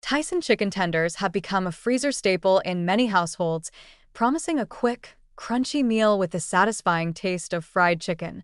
Tyson chicken tenders have become a freezer staple in many households, promising a quick, crunchy meal with the satisfying taste of fried chicken,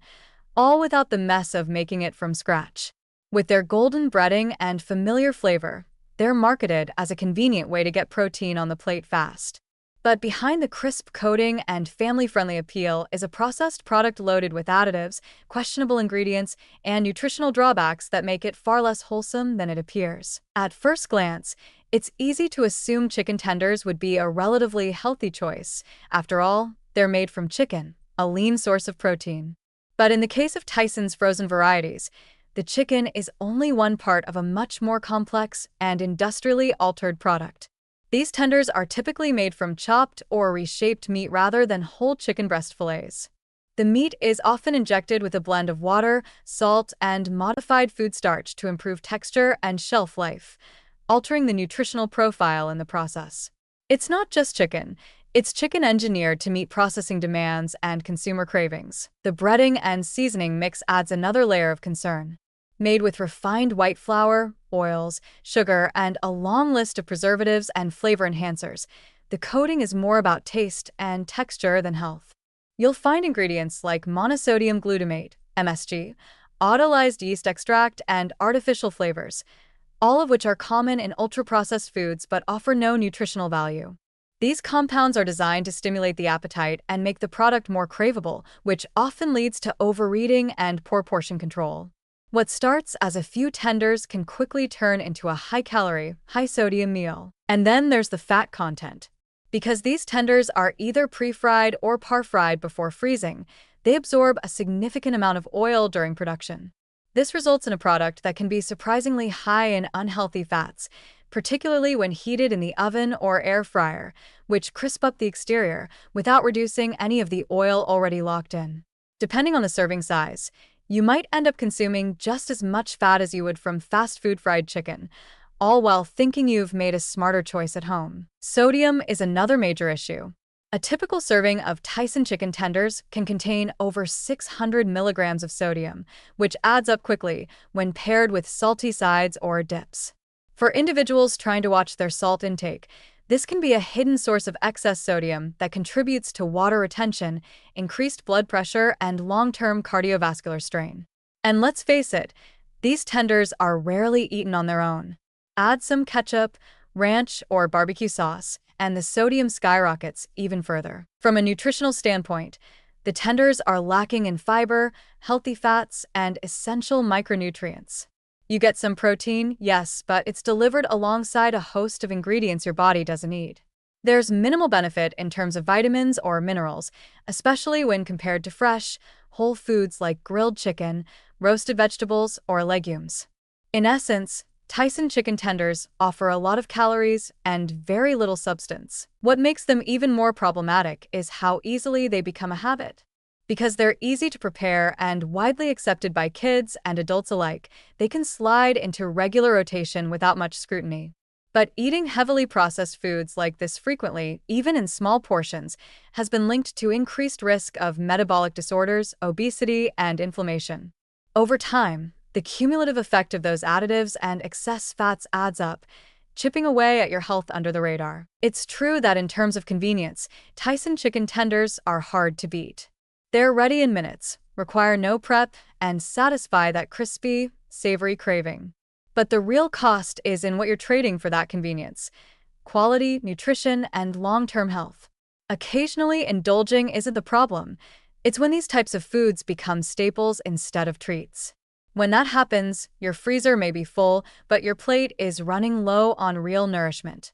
all without the mess of making it from scratch. With their golden breading and familiar flavor, they're marketed as a convenient way to get protein on the plate fast. But behind the crisp coating and family-friendly appeal is a processed product loaded with additives, questionable ingredients, and nutritional drawbacks that make it far less wholesome than it appears. At first glance, it's easy to assume chicken tenders would be a relatively healthy choice. After all, they're made from chicken, a lean source of protein. But in the case of Tyson's frozen varieties, the chicken is only one part of a much more complex and industrially altered product. These tenders are typically made from chopped or reshaped meat rather than whole chicken breast fillets. The meat is often injected with a blend of water, salt, and modified food starch to improve texture and shelf life, altering the nutritional profile in the process. It's not just chicken. It's chicken engineered to meet processing demands and consumer cravings. The breading and seasoning mix adds another layer of concern. Made with refined white flour, oils, sugar, and a long list of preservatives and flavor enhancers, the coating is more about taste and texture than health. You'll find ingredients like monosodium glutamate, MSG, autolyzed yeast extract, and artificial flavors, all of which are common in ultra-processed foods but offer no nutritional value. These compounds are designed to stimulate the appetite and make the product more craveable, which often leads to overeating and poor portion control. What starts as a few tenders can quickly turn into a high-calorie, high-sodium meal. And then there's the fat content. Because these tenders are either pre-fried or par-fried before freezing, they absorb a significant amount of oil during production. This results in a product that can be surprisingly high in unhealthy fats, particularly when heated in the oven or air fryer, which crisp up the exterior without reducing any of the oil already locked in. Depending on the serving size, you might end up consuming just as much fat as you would from fast food fried chicken, all while thinking you've made a smarter choice at home. Sodium is another major issue. A typical serving of Tyson chicken tenders can contain over 600 milligrams of sodium, which adds up quickly when paired with salty sides or dips. For individuals trying to watch their salt intake, this can be a hidden source of excess sodium that contributes to water retention, increased blood pressure, and long-term cardiovascular strain. And let's face it, these tenders are rarely eaten on their own. Add some ketchup, ranch, or barbecue sauce, and the sodium skyrockets even further. From a nutritional standpoint, the tenders are lacking in fiber, healthy fats, and essential micronutrients. You get some protein, yes, but it's delivered alongside a host of ingredients your body doesn't need. There's minimal benefit in terms of vitamins or minerals, especially when compared to fresh, whole foods like grilled chicken, roasted vegetables, or legumes. In essence, Tyson chicken tenders offer a lot of calories and very little substance. What makes them even more problematic is how easily they become a habit. Because they're easy to prepare and widely accepted by kids and adults alike, they can slide into regular rotation without much scrutiny. But eating heavily processed foods like this frequently, even in small portions, has been linked to increased risk of metabolic disorders, obesity, and inflammation. Over time, the cumulative effect of those additives and excess fats adds up, chipping away at your health under the radar. It's true that in terms of convenience, Tyson chicken tenders are hard to beat. They're ready in minutes, require no prep, and satisfy that crispy, savory craving. But the real cost is in what you're trading for that convenience: quality, nutrition, and long-term health. Occasionally, indulging isn't the problem. It's when these types of foods become staples instead of treats. When that happens, your freezer may be full, but your plate is running low on real nourishment.